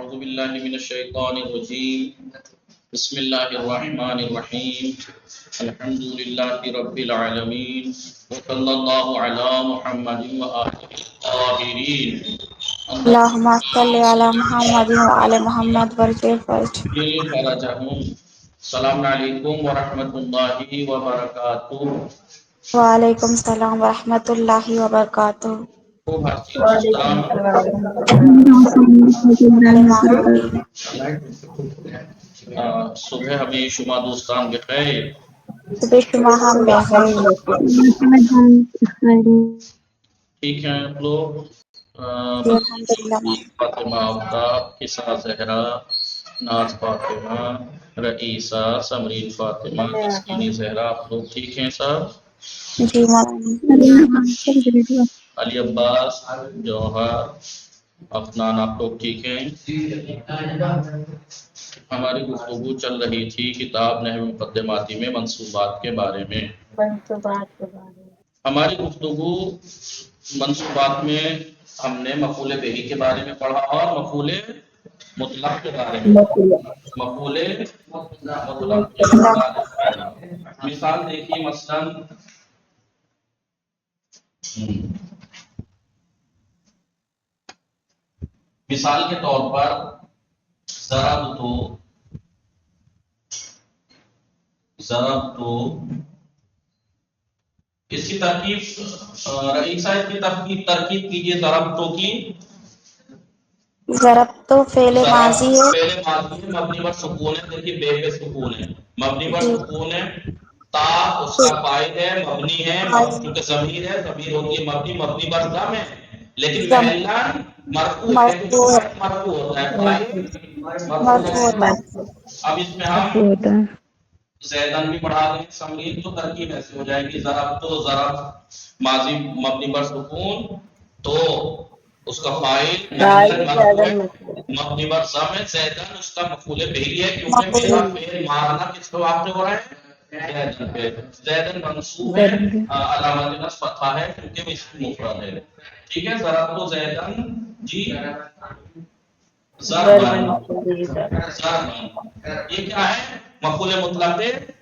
أعوذ بالله من الشيطان الرجيم بسم الله الرحمن الرحيم الحمد لله رب العالمين وصلى الله على محمد وآله الطاهرين اللهم صل على محمد وعلى محمد وبارك فرجهم. السلام علیکم ورحمۃ اللہ وبرکاتہ. وعلیکم السلام ورحمۃ اللہ وبرکاتہ. خوب وعلیکم صبح ہمیں شما دوستان بخیر. صبح شما ہم بخیر. ٹھیک ہے آپ لوگ. جی الحمدللہ. فاطمہ آفتاب، قصہ زہرا، ناز فاطمہ، رئیسہ، سمرین فاطمہ، مسکینی زہرا، آپ لوگ ٹھیک ہیں صاحب؟ جی مولانا. علی عباس، جوہر، افنان، آپ لوگ ٹھیک ہیں؟ ہماری گفتگو چل رہی تھی کتاب نحو مقدماتی میں منصوبات کے بارے میں. ہماری گفتگو منصوبات میں ہم نے مفعول بہی کے بارے میں پڑھا اور مفعول مطلق کے بارے میں. مفعول مطلق کے بارے میں پڑھا. مثال دیکھیے مثلاً مثال کے طور پر ضرب تو اس کی ترکیب رئیسہ اس کی ترکیب کیجئے. ضرب تو کی ضرب تو فعل ماضی ہے. فعل ماضی ہے، مبنی پر سکون ہے. دیکھیے بے پہ سکون ہے، مبنی پر سکون ہے. تا اس کا فاعل ہے، مبنی ہے کیونکہ ضمیر ہے. ضمیر ہوتی ہے مبنی، مبنی پر ضم ہے لیکن محلہ مرفوع ہے. مرفوع ہوتا ہے، فاعل مرفوع ہوتا ہے. اب اس میں ہم زیدن بھی بڑھا دیں سمرین تو ترکیب ایسی ہو جائے گی. ضرب تو ضرب ماضی مبنی پر سکون، تو اس کا فاعل مبنی پر ضم ہے. زیدن اس کا مفعول بہی ہے کیونکہ میرا فعل مارنا کس پہ واقع ہو رہا ہے؟ زیدن پہ. زیدن منصوب ہے، علامت نصب فتحہ ہے کیونکہ وہ اسم مفرد ہے. ٹھیک ہے. ضرب تو زیدن جی ضربن. یہ کیا ہے؟ مفعول مطلق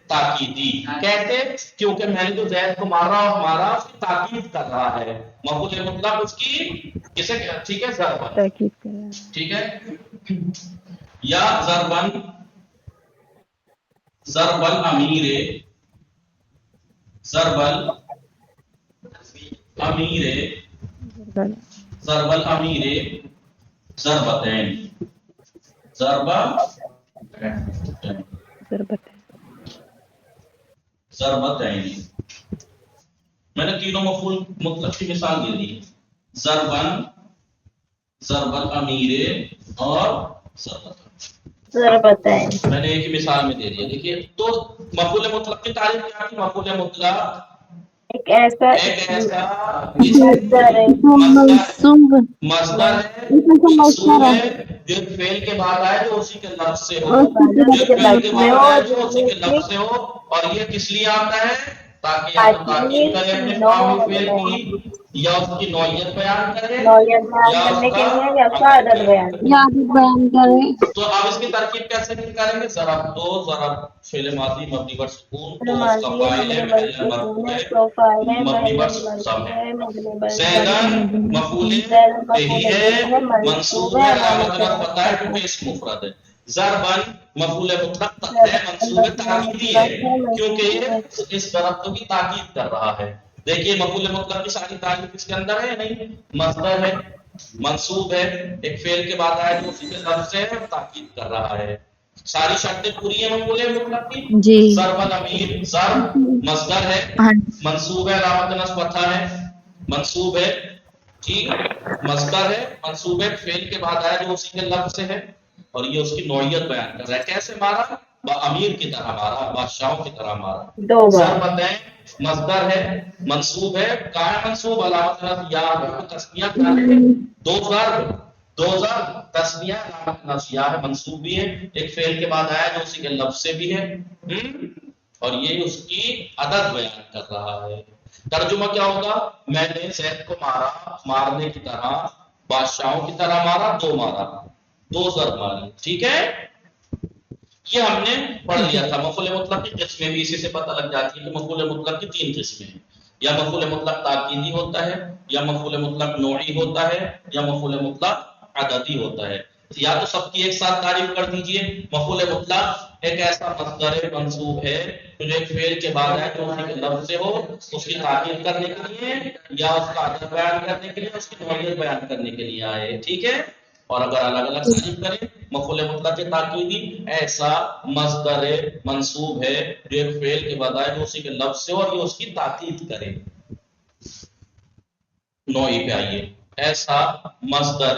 تاکیدی. کہتے کیونکہ میں نے جو زید کو مارا اور مارا اس کی تاکید کر رہا ہے. مفعول مطلق اس کی کسے؟ ٹھیک ہے ضربن. ٹھیک ہے. یا ضربن ضرب الامیر، ضرب الامیر، ضرب الامیر ضربتین، ضربتین. میں نے تینوں مفعول مطلق کی مثال دے دی. ضربن، ضرب الامیر اور ضربتین. میں نے ایک ہی مثال میں دے دیا. دیکھیے تو مفعول مطلق کی تعریف کیا تھی؟ مفعول مطلق ایک ایسا مصدر ہے، منصوب ہے جو فعل کے بعد آئے جو اسی کے لفظ سے ہو. جو فعل کے بعد آئے جو اسی کے لفظ سے ہو. اور یہ کس لیے آتا ہے؟ تاکہ یا تو تاکید کرے اپنے فعل کی، یا اس کی نوعیت بیان کرے، یا اس کا عدد بیان کرے. تو اب اس کی ترکیب کیسے کریں گے؟ ضرب تو ضرب فعل ماضی مبنی پر سکون، تو اس کا فاعل ہے محل مرفوع ہے مبنی پر ضم ہے. زیدن مفعول بہی ہے، منصوب ہے، علامت نصب فتحہ ہے کیونکہ اسم مفرد ہے. ضربن مفعول مطلق ہے، منصوب ہے، تاکیدی ہے کیونکہ یہ اس ضرب تو کی تاکید کر رہا ہے. دیکھیے مفعول مطلق کی ساری تعریف اس کے اندر ہے نہیں؟ مصدر ہے، منصوب ہے، ایک فعل کے بعد آیا جو اسی کے لفظ سے ہے، تاکید کر رہا ہے. ساری شرطیں پوری ہیں مفعول مطلق کی. ضرب الامیر ضرب مصدر ہے، منصوب ہے، علامت نصب فتحہ ہے. منصوب ہے ٹھیک، مصدر ہے، منصوب ہے، فعل کے بعد آیا جو اسی کے لفظ سے ہے. اور یہ اس کی نوعیت بیان کر رہا ہے. کیسے مارا؟ امیر کی طرح مارا، بادشاہوں کی طرح مارا. ضربتین مصدر ہے، منصوب ہے، کیا منصوب؟ علامت نصب یا تسنیہ دو ضرب تسنیہ علامت نصب یا ہے، منصوب بھی ہے، ایک فعل کے بعد آیا جو اسی کے لفظ سے بھی ہے. اور یہ اس کی عدد بیان کر رہا ہے. ترجمہ کیا ہوگا؟ میں نے زید کو مارا، مارنے کی طرح، بادشاہوں کی طرح مارا، دو مارا. دو ضرب ماری. ٹھیک ہے, یہ ہم نے پڑھ لیا تھا. مفعول مطلق کی قسمیں بھی اسی سے پتہ لگ جاتی ہے کہ مفعول مطلق کی تین قسمیں ہیں. یا مفعول مطلق تاکیدی ہوتا ہے, یا مفعول مطلق نوعی ہوتا ہے, یا مفعول مطلق عددی ہوتا ہے. یا تو سب کی ایک ساتھ تعریف کر دیجئے. مفعول مطلق ایک ایسا مصدر منصوب ہے جو ایک فعل کے بعد ہے جو اسی کے لفظ سے ہو, اس کی تاکید کرنے کے لیے یا اس کا عدد بیان کرنے کے لیے, اس کی نوعیت بیان کرنے کے لیے آئے. ٹھیک ہے, اور اگر الگ الگ تعریف کریں, مفعول مطلق کے تاکیدی ایسا مصدر منصوب ہے جو ایک فعل کے بعد آئے جو اسی کے لفظ سے ہو اور یہ اس کی تاکید کرے. نوعی پہ آئیے. ایسا مصدر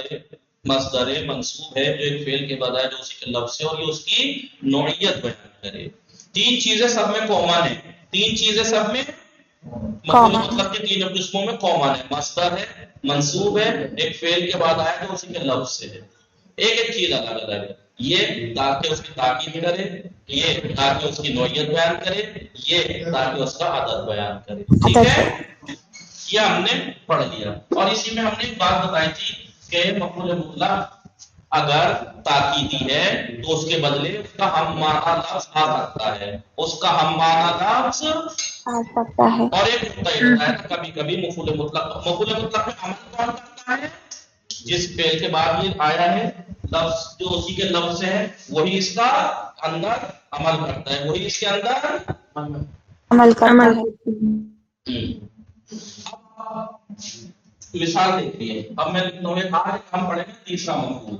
منصوب ہے جو ایک فعل کے بعد آئے جو اسی کے لفظ سے اور یہ اس کی نوعیت بیان کرے. تین چیزیں سب میں کامن ہیں. تین چیزیں سب میں مفعول مطلق کے تینوں قسموں میں کامن ہے. مصدر ہے, منصوب ہے, ایک فعل کے بعد آئے جو اسی کے لفظ سے ہے. ایک ایک چیز الگ الگ ہے. یہ تاکہ اس کی تاکید کرے, یہ تاکہ اس کی نوعیت بیان کرے, یہ تاکہ اس کا عدد بیان کرے. ٹھیک ہے, یہ ہم نے پڑھ لیا. اور اسی میں ہم نے ایک بات بتائی تھی کہ مفعول مطلق اگر تاکیدی ہے تو اس کے بدلے اس کا ہم معنی لفظ آ سکتا ہے. اس کا ہم معنی لفظ آ سکتا ہے. اور ایک نقطہ یہ ہوتا ہے نا, کبھی کبھی مفعول مطلق میں عمل کون کرتا ہے؟ جس فعل کے بعد یہ آیا ہے لفظ جو اسی کے لفظ سے ہے وہی اس کا اندر عمل کرتا ہے, وہی اس کے اندر عمل کرتا ہے. مثال دیکھیے. اب میں لکھتا ہوں, آج ہم پڑھیں گے تیسرا مفعول.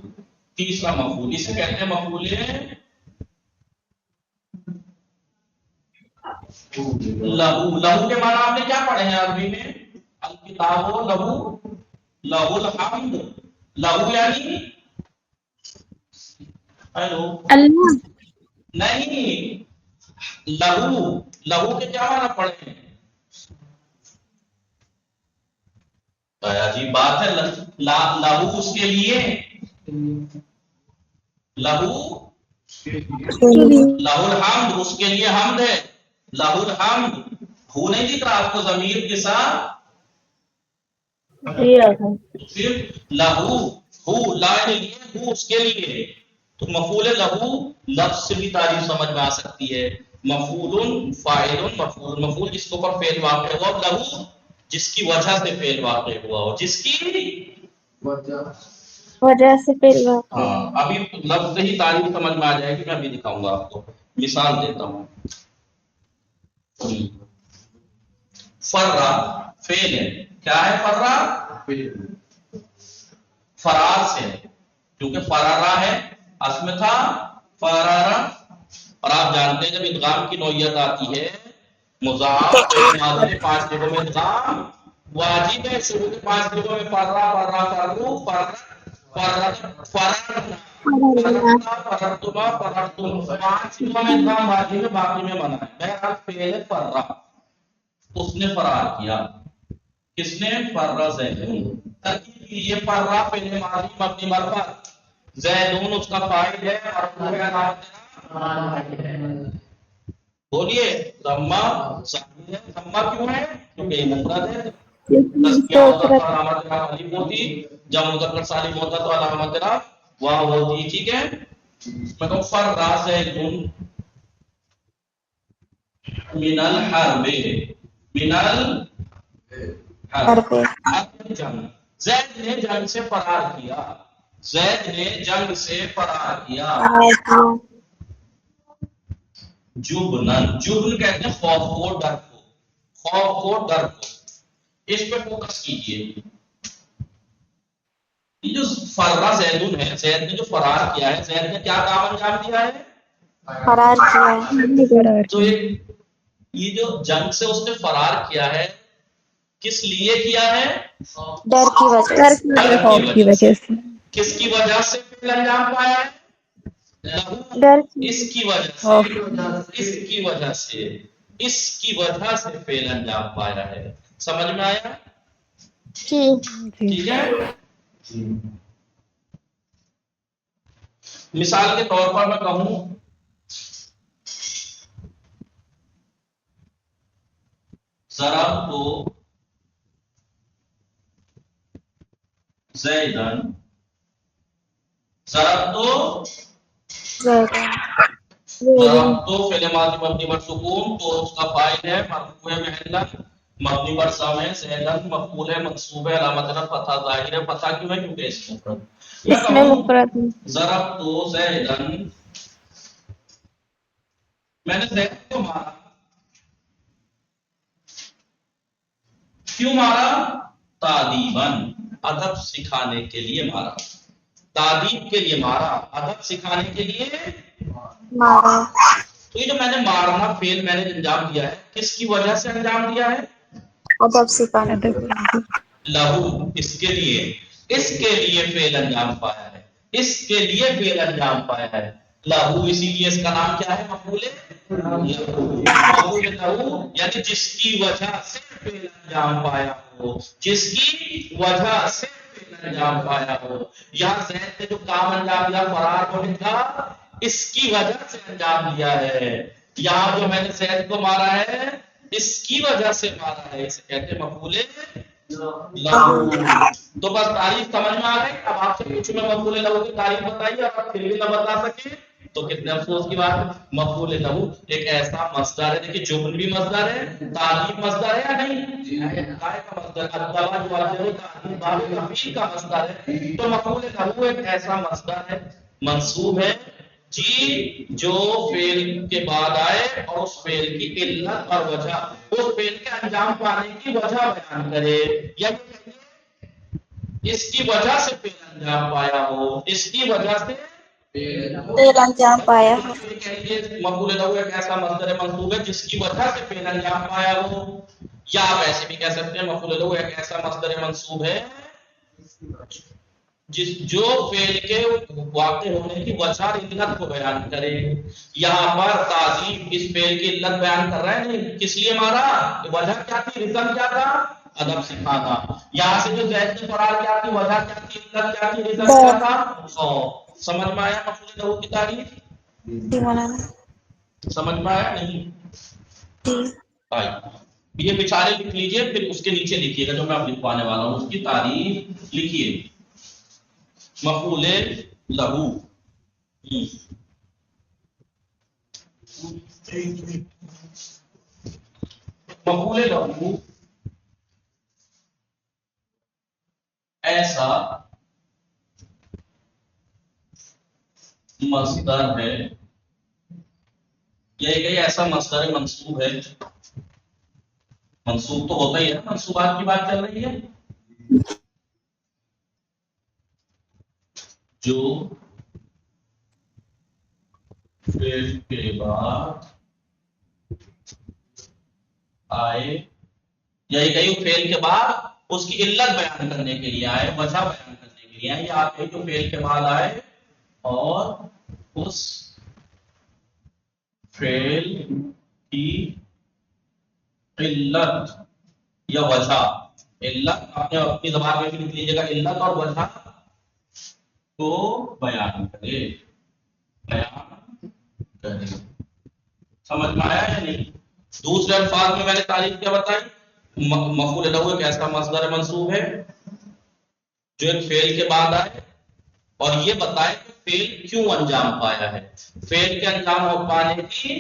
تیسرا مفعول اسے کہتے ہیں مفعول لہو. لہو کے معنی آپ نے کیا پڑھے ہیں عربی میں؟ الکتاب لہو, لہو الحمد. لہو یعنی ہیلو اللہ. نہیں, لہو. لہو کے کیا معنی پڑھے ہیں؟ عجیب بات ہے. لہو اس کے لیے, لہو لہو الحمد اس کے لیے حمد ہے. لہو الحمد. ہو نہیں دکھ رہا آپ کو ضمیر کے ساتھ؟ صرف لہو, ہو لا کے لیے, ہو اس کے لیے. تو مفعول لہو لفظ سے بھی تعریف سمجھ میں آ سکتی ہے. مفعول فاعل مفعول. مفعول جس کے اوپر فعل واقع ہوا, لہو جس کی وجہ سے فعل واقع ہوا ہو, جس کی وجہ سے فعل واقع. ہاں, ابھی لفظ سے ہی تعریف سمجھ میں آ جائے گی. میں ابھی دکھاؤں گا آپ کو, مثال دیتا ہوں. فرا فعل ہے. کیا ہے فرا؟ فرار سے, کیونکہ فرارا ہے اصل میں تھا فرارا. اور آپ جانتے ہیں جب ادغام کی نوعیت آتی ہے مضاف تو ماضی میں 5 جگہوں میں ادغام واجب ہے. شروع کے 5 جگہوں میں فرا فرا فرو فرا فرا فرا فرتما فرتم 5 جگہوں میں ادغام واجب ہے, باقی میں منع ہے. بہرحال فعل فرا, اس نے فرار کیا. کس نے؟ فرا زیدون. ترکیب کیجیے. فرا فعل ماضی مبنی مرفوع, زیدون اس کا فاعل ہے اور بولیے ضمہ ثابت ہے. ضمہ کیوں ہے؟ کیونکہ یہ مفرد ہے. تسکیہ ہوتا تو علامت اعراب الف ہوتی, جب مذکر سالم ہوتا تو علامت اعراب واو ہوتی. ٹھیک ہے, مطلب فرا زیدون من الحرب, من الحرب. زید نے جنگ سے فرار کیا. زید نے جنگ سے فرار کیا. جبنن, جبن کہتے ہیں خوف کو, ڈر کو. خوف کو, ڈر کو. اس پہ فوکس کیجیے. یہ جو فرا زیدون ہے, زید نے جو فرار کیا ہے, زید نے کیا کام انجام دیا ہے؟ فرار کیا. تو یہ جو جنگ سے اس نے فرار کیا ہے کس لیے کیا ہے؟ ڈر کی وجہ سے. ڈر کی وجہ سے. کس کی وجہ سے فعل انجام پایا ہے؟ ڈر کی. اس کی وجہ سے, اس کی وجہ سے, اس کی وجہ سے فعل انجام پایا ہے. سمجھ میں آیا؟ ٹھیک ہے. مثال کے طور پر میں کہوں ضربت زیدن ضربتو فعل ماضی مبنی پر سکون، تو اس کا فاعل ہے مرفوع محلا مبنی پر ضم ہے، زیدن مفعول ہے منصوب ہے علامت رفع فتحہ ظاہر ہے، فتحہ کیوں ہے؟ کیونکہ اس مفرد۔ میں کہوں ضربتو زیدن، میں نے زید کو مارا، کیوں مارا؟ تعدیباً، ادب سکھانے کے لیے مارا، تعدیب کے لیے مارا، ادب سکھانے کے لیے مارا۔ تو یہ جو میں نے مارنا فعل میں نے انجام دیا ہے، کس کی وجہ سے انجام دیا ہے؟ ادب سکھانے کے لیے۔ لہو، اس کے لیے فعل انجام پایا ہے، اس کے لیے فعل انجام پایا ہے لہو، اسی لیے اس کا نام کیا ہے؟ مفعول لہو، مفعول لہو یعنی جس کی وجہ سے فعل انجام پایا ہو، جس کی وجہ سے فعل انجام پایا ہو۔ یہاں زید نے جو کام انجام دیا فرار ہونے کا، اس کی وجہ سے انجام دیا ہے۔ یہاں جو میں نے زید کو مارا ہے، اس کی وجہ سے مارا ہے، اسے کہتے ہیں مفعول لہو۔ تو بس تعریف سمجھ میں آ گئی۔ اب آپ سے پوچھوں میں مفعول لہو کی تعریف بتائیے، اور آپ پھر بھی نہ بتا سکے تو کتنے افسوس کی بات ہے۔ مفعول لہو ایک ایسا مصدر ہے، دیکھیے جمل بھی مصدر ہے، تعریف مصدر ہے یا نہیں؟ کائے کا مصدر الدوا جو تعریف باب تفعیل کا مصدر ہے، تو مفعول لہو ایک ایسا مصدر ہے، منصوب ہے جی، جو فعل کے بعد آئے اور اس فعل کی علت اور وجہ، اس فعل کے انجام پانے کی وجہ بیان کرے، یا اس کی وجہ سے فعل انجام پایا ہو، اس کی وجہ سے فعل انجام پایا ہو۔ مفعول لہو ایک ایسا مصدر منصوب ہے جس کی وجہ سے فعل انجام پایا ہو، یا آپ ایسے بھی کہہ سکتے ہیں مفعول لہو ایک ایسا مصدر منصوب ہے جو فعل کے واقع ہونے کی وجہ اور علت کو بیان کرے۔ یہاں پر تعظیم اس فعل کی علت بیان کر رہے ہیں، کس لیے مارا؟ وجہ کیا تھی؟ ریزن کیا تھا؟ ادب سکھانا۔ یہاں سے جو زید نے فرار کیا تھی، وجہ کیا تھی؟ علت کیا تھی؟ ریزن کیا تھا؟ سمجھ میں آیا مفعول لہو کی تعریف؟ جی مولانا۔ سمجھ میں آیا نہیں؟ جی۔ یہ بچارے لکھ لیجئے، پھر اس کے نیچے لکھیے گا جو میں اب لکھوانے والا ہوں، اس کی تعریف لکھیے مفعول لہو۔ مفعول لہو ایسا مصدر ہے، یہ ایسا مصدر منصوب ہے، منصوب تو ہوتا ہی ہے، منصوبات کی بات چل رہی ہے، جو فعل کے بعد آئے، یہی کہیں فعل کے بعد اس کی علت بیان کرنے کے لیے آئے، وجہ بیان کرنے کے لیے آئے، یا آپ جو فعل کے بعد آئے اور اس فعل کی علت یا وجہ، علت آپ نے اپنی زبان میں بھی لکھ لیجیے گا، علت اور وجہ کو بیان کرے، سمجھ میں آیا یا نہیں؟ دوسرے الفاظ میں نے تعریف کیا بتائی؟ مفعول لہو ایک ایسا مصدر منصوب ہے جو ایک فعل کے بعد آئے اور یہ بتائے کہ فعل کیوں انجام پایا ہے، فعل کے انجام پانے کی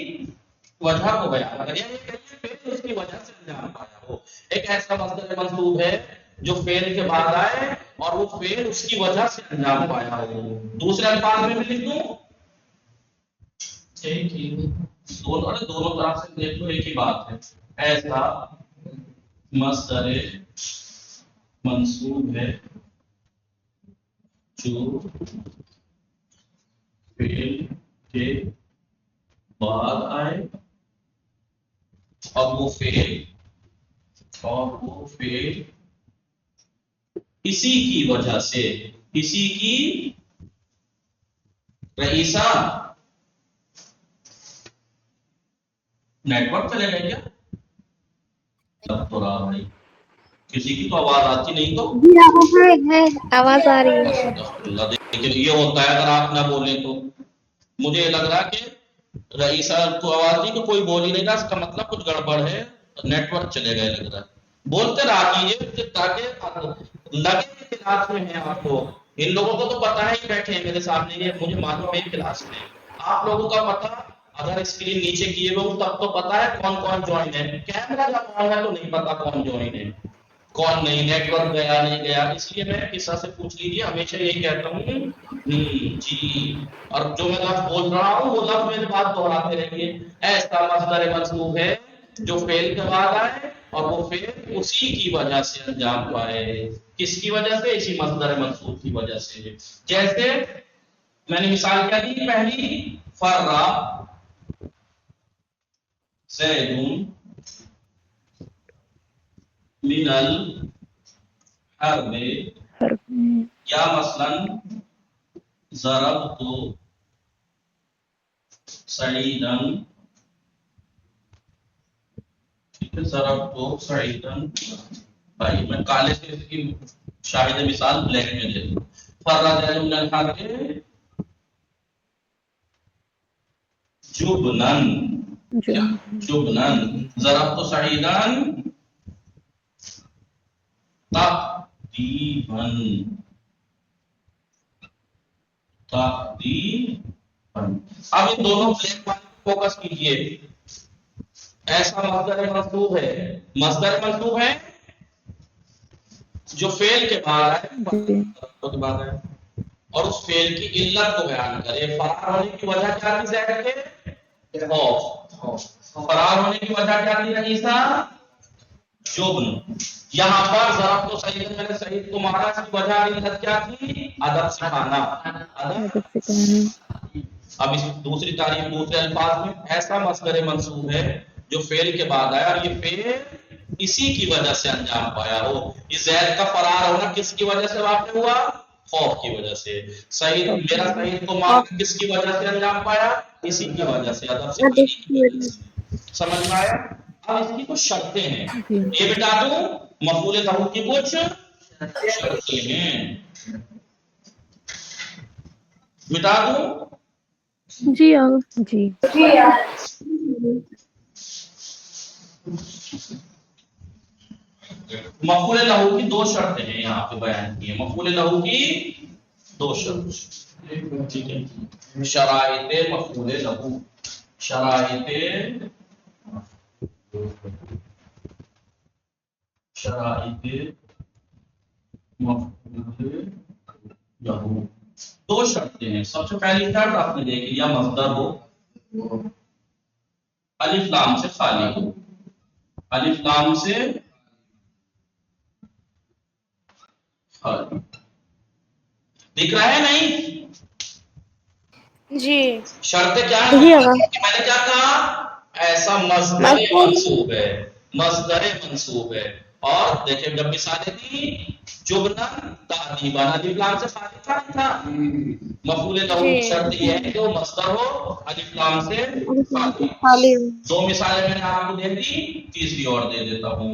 وجہ کو بیان کرے، یعنی فعل اس کی وجہ سے انجام پایا ہو۔ ایک ایسا مصدر منصوب ہے جو فعل کے بعد آئے اور وہ فعل اس کی وجہ سے انجام پایا ہو۔ دوسرے الفاظ میں بھی لکھ دوں، دونوں طرف سے دیکھ لو ایک ہی بات ہے، ایسا مصدر منصوب ہے جو فعل کے بعد آئے اور وہ فعل اسی کی وجہ سے، اسی کی رئیسہ نیٹ ورک چلے گئے کیا؟ تو رہا بھائی، کسی کی تو آواز آتی نہیں تو آواز آ رہی ہے۔ یہ ہوتا ہے اگر آپ نہ بولیں تو، مجھے لگ رہا کہ رئیسہ کو آواز نہیں تو کوئی بول ہی نہیں رہا، اس کا مطلب کچھ گڑبڑ ہے، نیٹ ورک چلے گئے لگ رہا ہے۔ بولتے رہا کیجیے تاکہ لگے کہ کلاس میں ہیں آپ کو، ان لوگوں کو تو پتا ہے ہی بیٹھے ہیں میرے سامنے، یہ مجھے معلوم ہے کلاس میں. آپ لوگوں کا پتا اگر اسکرین نیچے کیے ہوئے ہوں تب تو پتا ہے کون کون جوائن ہے. کیمرہ جب آن ہے تو نہیں پتا کون جوائن ہے کون نہیں، نیٹ ورک گیا نہیں گیا. اس لیے میں قصہ سے پوچھ لیجیے، ہمیشہ یہی کہتا ہوں جی. اور جو میں لفظ بول رہا ہوں وہ لفظ میری بات دہراتے رہیے. ایسا مصدر منصوب ہے جو فعل کے بعد آئے اور وہ فعل اسی کی وجہ سے انجام پائے. کس کی وجہ سے؟ اسی مصدر منصوب کی وجہ سے. جیسے میں نے مثال کیا دی پہلی، فرّا زید من الحرب، یا مثلا ضربت سعیدا، ضربت سعیدا. بھائی میں کالے سے اس کی شاہد مثال بلیک میں دے دوں. فرّا زید من الحرب جبنن، جبنن. ضربت سعیدا تأدیبا، تأدیبا. اب ان دونوں بلیک پر فوکس کیجئے. ایسا مصدر منصوب ہے، مصدر منصوب ہے جو فعل کے بعد ہے اور اس فعل کی علت کو بیان کرے. فرار ہونے کی وجہ کیا تھی زید کے؟ خوف. فرار ہونے کی وجہ کیا تھی رئیسہ؟ جبن. یہاں پر ضربت سعید، میں نے سعید کو مارا، اس کی وجہ علت کیا تھی؟ ادب سکھانا. اب اس دوسری تعریف دوسرے الفاظ میں، ایسا مصدر منصوب ہے جو فعل کے بعد آیا اور یہ فعل اسی کی وجہ سے انجام پایا ہو. اس زید کا فرار ہونا کس کی وجہ سے واقع ہوا؟ خوف کی وجہ سے. سعید، میرا سعید کو مارنا کس کی وجہ سے انجام پایا؟ اسی کی وجہ سے، ادب سکھانے کی وجہ سے. سمجھ میں آیا؟ اب اس کی کچھ شرطیں ہیں، یہ بتا دوں مفعول لہ کی کچھ شرطیں ہیں، بتا دوں. جی جی مفعول لہ کی دو شرطیں ہیں یہاں پہ بیان کی ہیں. مفعول لہ کی دو شرط، ٹھیک ہے. شرائط مفعول لہ، شرائط مفعول لہ. دو شرطیں ہیں. سب سے پہلی شرط آپ نے دیکھ لیا، مصدر ہو، الف لام سے خالی ہو. الف لام سے خالی دکھ رہا ہے نہیں؟ جی شرط کیا ہے؟ جی میں نے کیا کہا؟ ایسا مصدر منصوب ہے، مصدر منصوب ہے. اور دیکھیں جب مثالیں تھی، جبنن تأدیبا، الف لام سے خالی تھا نہیں تھا. مفعول لہ کی شرط یہ ہے کہ وہ مصدر ہو، الف لام سے خالی. دو مثالیں میں نے آپ کو دے دی، تیسری اور دے دیتا ہوں،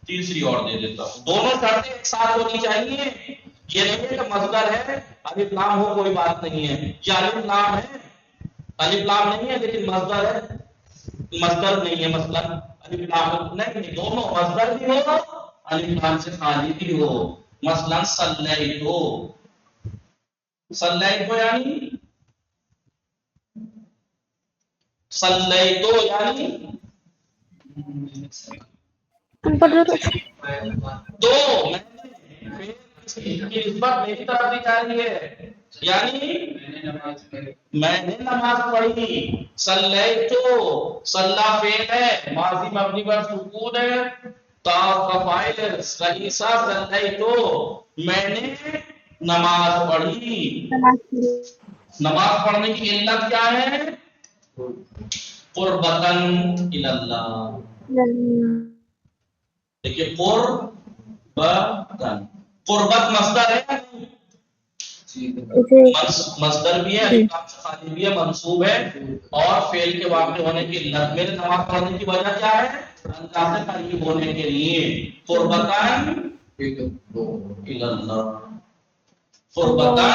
تیسری اور دے دیتا ہوں. دونوں شرطیں ایک ساتھ ہونی چاہیے. یہ نہیں ہے کہ مصدر ہے الف لام ہو کوئی بات نہیں ہے، یا الف لام ہے، الف لام نہیں ہے لیکن مصدر ہے، مصدر نہیں ہے. مثلا الف لام نہیں، دونوں مصدر بھی ہو الف لام سے خالی بھی ہو. مثلا صلیتو، صلیتو یعنی صلیتو یعنی تو کی نسبت میری طرف دی جا رہی ہے، یعنی میں نے نماز پڑھی. صلیتو، صلی فعل ہے، ماضی مبنی پر سکون ہے، تا کا فاعل ہے، رئیسہ صلیتو، میں نے نماز پڑھی. نماز پڑھنے کی علت کیا ہے؟ قربتاً الی اللہ. دیکھیے قربتاً، قربت مصدر ہے، مصدر بھی ہے، الف لام سے خالی بھی ہے، منصوب ہے اور فعل کے واقع ہونے کی علت. میرے نماز پڑھنے کی وجہ کیا ہے؟ اللہ سے قریب ہونے کے لیے. قربتاً الی اللہ، قربتاً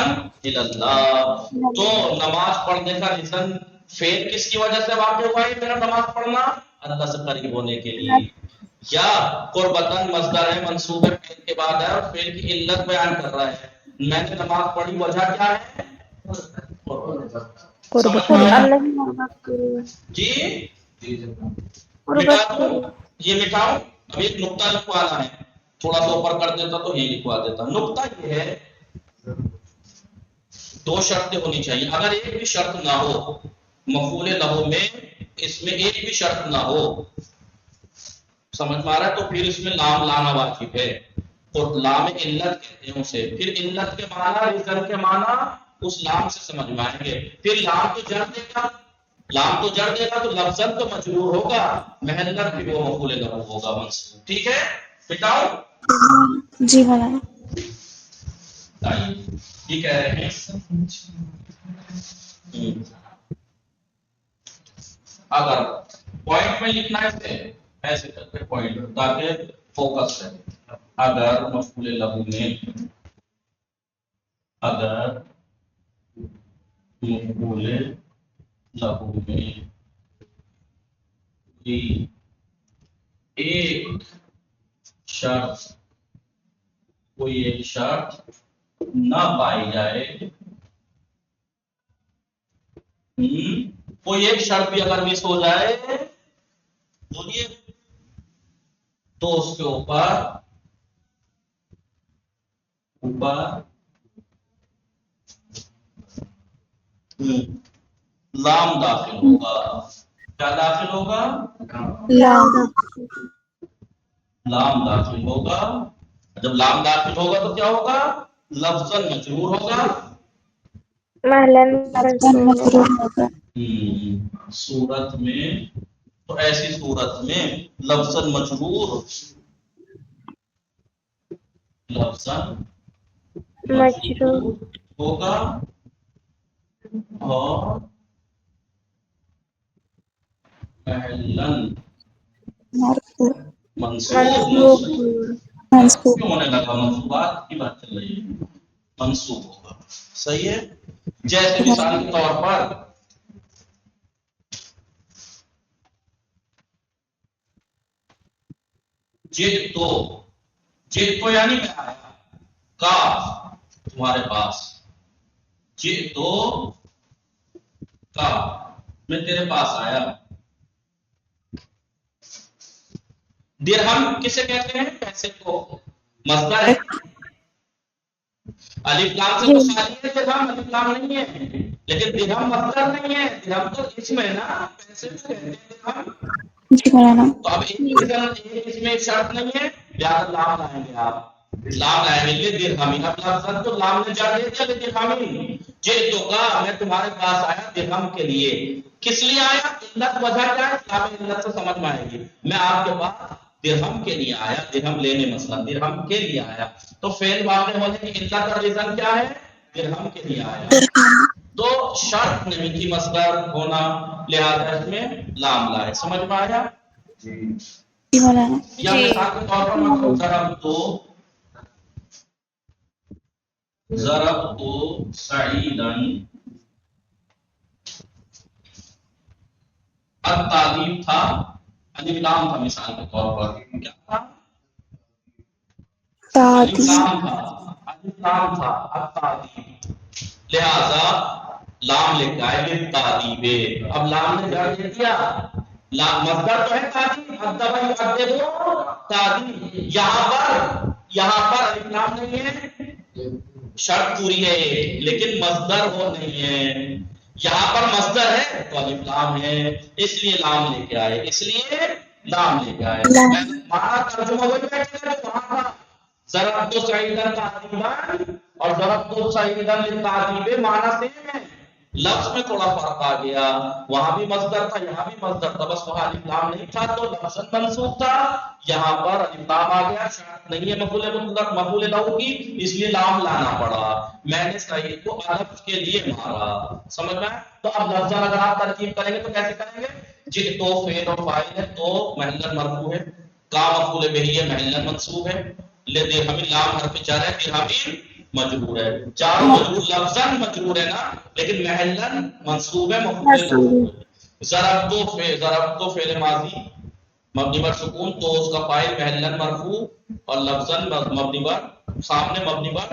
الی اللہ. تو نماز پڑھنے کا ریزن فعل کس کی وجہ سے واقع ہوا ہے؟ میرا نماز پڑھنا اللہ سے قریب ہونے کے لیے. یا قربتاً مصدر ہے، منصوب ہے، فعل کے بعد ہے اور فعل کی علت بیان کر رہا ہے. میں نے نماز پڑھی، وجہ کیا ہے؟ قربت سمجھ میں آیا؟ جی مٹا دوں، یہ مٹاؤ، اب ایک نقطہ لکھوانا ہے، تھوڑا سا اوپر کر دیتا تو یہ لکھوا دیتا. نقطہ یہ ہے دو شرطیں ہونی چاہیے. اگر ایک بھی شرط نہ ہو مفعول لہو میں، اس میں ایک بھی شرط نہ ہو، سمجھ میں آ رہا ہے، تو پھر اس میں لام لانا واجب ہے. اور لام علت کہتے ہیں اسے. پھر علت کے معنی، ریزن کے معنی اس لام سے سمجھ میں آئیں گے. پھر لام تو جڑ دے گا، لام تو جڑ دے گا تو لفظاً تو مجرور ہوگا، محلت بھی وہ مفعول لہو ہوگا منصوب. ٹھیک ہے، بتاؤ. جی مولانا. یہ کہہ رہے ہیں اگر پوائنٹ میں لکھنا ہے ایسے کرتے پوائنٹ تاکہ فوکس رہے. اگر مفعول لہو میں، اگر مفعول لہو میں کوئی ایک شرط نہ پائی جائے، کوئی ایک شرط بھی اگر مس ہو جائے، بولیے، تو اس کے اوپر لام داخل ہوگا. کیا داخل ہوگا؟ لام داخل ہوگا. جب لام داخل ہوگا تو کیا ہوگا؟ لفظاً مجرور ہوگا، صورت میں تو ایسی صورت میں لفظاً مجرور ہوگا اور محلاً منصوب کیوں ہونے لگا؟ منصوبات کی بات چل رہی ہے، منصوب ہوگا. صحیح ہے. جیسے مثال کے طور پر جد تو یعنی میں آیا، کا تمہارے پاس، جد تو کا میں تیرے پاس آیا. درہم کسے کہتے ہیں؟ پیسے کو. مصدر ہے، الف لام سے تو ساری ہے درہم، الف لام نہیں ہے. لیکن درہم مصدر نہیں ہے، درہم تو اسم ہے نا، پیسے کو کہتے ہیں درہم. تو اب اس میں شرط نہیں ہے، لہٰذا لام لائیں گے آپ، لام لائیں گے درہمی. اب لفظ تو لام نے جا دے دیا درہمی. جئتو کا، میں تمہارے پاس آیا درہم کے لیے. کس لیے آیا؟ علت وجہ کیا ہے؟ لام علت سے سمجھ میں آئے گی. میں آپ کے پاس درہم کے لیے آیا، درہم لینے، مثلا درہم کے لیے آیا. تو فعل واقع ہونے کی علت اور ریزن کیا ہے؟ درہم کے لیے آیا. تو شرط نہیں کی مصدر ہونا، لہذا اس میں لام لائے. سمجھ میں آیا؟ یا مثال کے طور پر مطلب ضربت سعیدا، التعلیم تھا، الف لام تھا. مثال کے طور پر کیا تھا؟ الف لام تھا، التعلیم. لہذا لام لے کے آئے للتعلیم. اب لام نے جڑ دے دیا، مصدر تو ہے تعلیم، تعلیم. یہاں پر الف لام نہیں ہے، شرط پوری ہے لیکن مصدر وہ نہیں ہے. یہاں پر مصدر ہے تو الف لام ہے، اس لیے لام لے کے آئے، اس لیے لام لے کے آئے. معنی ترجمہ وہی بیٹھے گا جو وہاں تھا. ضربت سعیدا تعلیبا اور ضربت سعیدا للتعلیب معنی سیم ہے، لفظ میں تھوڑا فرق آ گیا. وہاں بھی مصدر تھا، یہاں بھی مصدر تھا، بس وہاں الف لام نہیں تھا تو لفظ منصوب تھا. یہاں پر الف لام آ گیا، شرط نہیں ہے مفعول لہو کی، اس لیے لام لانا پڑا. میں نے سعید کو الف کے لیے مارا. سمجھ میں؟ تو اب لفظ اگر آپ ترکیب کریں گے تو کیسے کریں گے؟ جد تو فعل اور فاعل ہے تو محلاً مرفوع ہے، کا مفعول به ہے محلاً منصوب ہے، درہم لام حرف جر ہے، درہم مجرور ہے. چاروں مجرور لفظاً مجرور ہے نا، لیکن محلاً منصوب ہے، مفعول لہو. ضربت فعل ماضی مبنی بر سکون، تو اس کا فاعل محلاً مرفوع اور لفظاً مبنی بر سامنے مبنی بر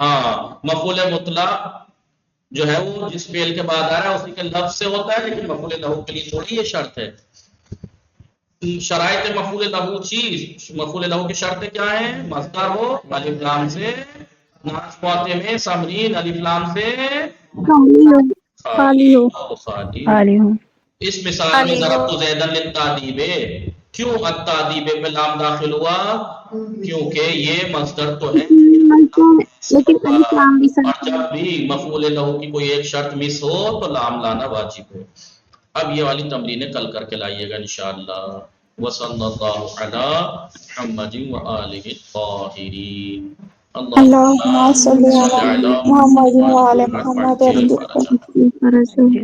ہاں مفعول مطلق جو ہے وہ جس فعل کے بعد آ رہا ہے اسی کے لفظ سے ہوتا ہے، لیکن مفعول لہو کے لیے تھوڑی یہ شرط ہے۔ شرائط مفعول لہو چیز، مفعول لہو کی شرطیں کیا ہیں؟ مصدر ہو، الف لام سے، ناس فاتح میں سمرین الف لام سے خالی ہو خالی۔ خالی ہو اس مثال میں ضربت زیدن للتعدیب، کیوں التعدیب پہ لام داخل ہوا؟ کیونکہ یہ مصدر تو ہے لیکن الف لام بھی اور جب بھی مفعول لہو کی کوئی ایک شرط مس ہو تو لام لانا واجب ہے۔ اب یہ والی تمرینیں کل کر کے لائیے گا انشاءاللہ۔ وصلی اللہ علی محمد وآلہ الطاہرین۔ اللہم صلی علی محمد وعلی محمد جی